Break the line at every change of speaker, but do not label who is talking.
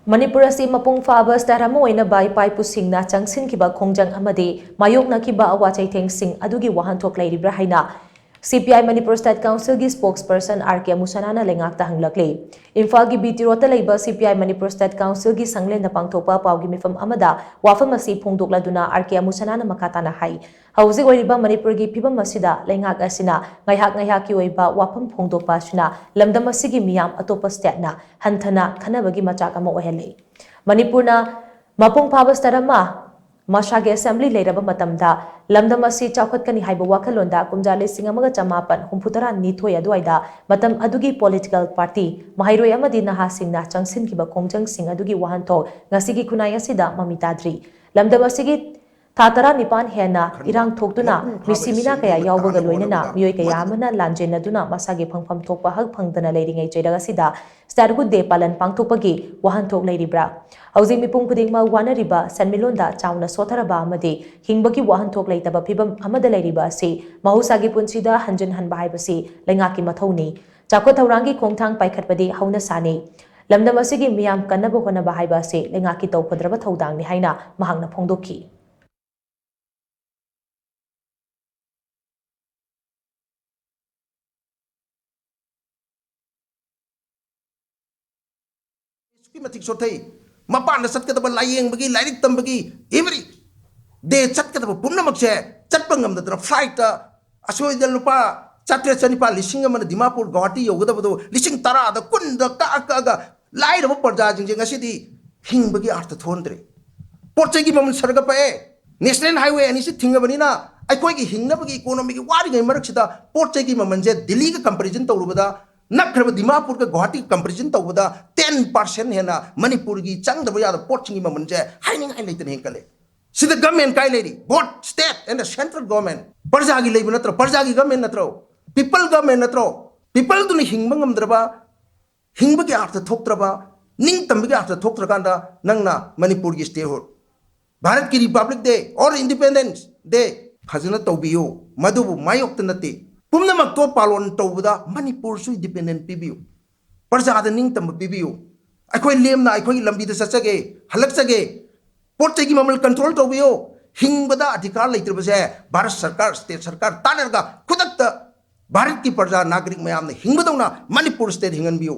Manipur asi mapung faba stara mo ina bai pai pusingna changsin kiba khongjang amadi mayokna kiba awachai thengsing adugi wahan thok lairibra haina CPI Manipur State Council gi spokesperson RK Musanana lengakta hanglakle Imphal gi BT rota leiba CPI Manipur State Council gi sanglen na pangthokpa pawgi mifam amada wafam asi phongdokladuna RK Musanana makatana hai hauji oiriba Manipur gi phibam asida lengak asina ngaihak ki oiba wafam phongdokpa sina lamdam asigi miyam atopa state na hanthana khanabagi machak ama ohele Manipurna mapung phabas tarama Mashage Assembly leiraba matamda lamdam asi chawkhatkani haiba wakhalonda kumjale singamaga chamapan humputara nithoi aduaida matam adugi political party mahairoi amadi naha singna changsin kiba khongjang sing adugi wahanthok ngasigi khunai asida mamitadri lamdam asigi Tatara nipan hena irang thoktuna misimina kaya yawbaga loinana miyoi kaya amana lanjenaduna masage phangpham thokpa hak phangdana leiringai cheraga sida starhood de palan pangthokpagi wahanthok leiribra hauji mipung khudingma wanariba sanmilonda chauna sotharaba amadi hingbagi wahanthok leitaba phibam amada leiriba asi mahusagi punsida hanjin hanba haibasi lengaki mathoni chakko thaurangi khongthang paikhatpadi hauna sani lamdam asigi miyam kannaba honaba haiba asi lengaki tawpadraba thodangni haina mahangna phongdokki
Matik sotai mapan da sat ka taba layeng bagi lairik tam bagi every de sat ka taba pumna makse chat pangam da flight asoi dal lupa chatre chani pa lising man dimapur Guwahati yoga da bodo lising tara da kun da ka ga lai da parja jing jing asi di hing bagi artha thondre porche gi mamun sarga pa national highway ani si thinga bani na ai koi gi hingna bagi economy gi wari ngai marak sida porche gi mamun je Delhi ka comparison tawrubada नखरब Dimapur का Guwahati comparison तौबदा 10% हेना मणिपुर की चंगदब याद पोर्चिंग ममन जे हाइनिंग high लेतन हेकले सिद government काय लेरी both state and the central government प्रजा की लेब नत्र प्रजा की गवर्नमेंट नत्रो पीपल गवर्नमेंट नत्रो पीपल दुनि हिंगब ngमद्रबा हिंगब के अर्थ थोक्त्रबा निंग तंब के अर्थ थोक्त्रकांदा नंगना मणिपुर की स्टेटहुड भारत की रिपब्लिक डे और इंडिपेंडेंस डे फजना तौबियो मधुबु मायोक्त नते पुनमक तो पालन तौबदा मणिपुर सु इंडिपेंडेंट पीबियू प्रजा निंग तम पीबियू अखोई लेमना अखोई लंबी सचगे हलकचगे पोटे की ममल कंट्रोल तौबियो हिंगबदा अधिकार लेत्रबसे भारत सरकार स्टेट सरकार तानरगा खुदक भारत की प्रजा नागरिक मयाम हिंगबदौना मणिपुर स्टेट हिंगनबियो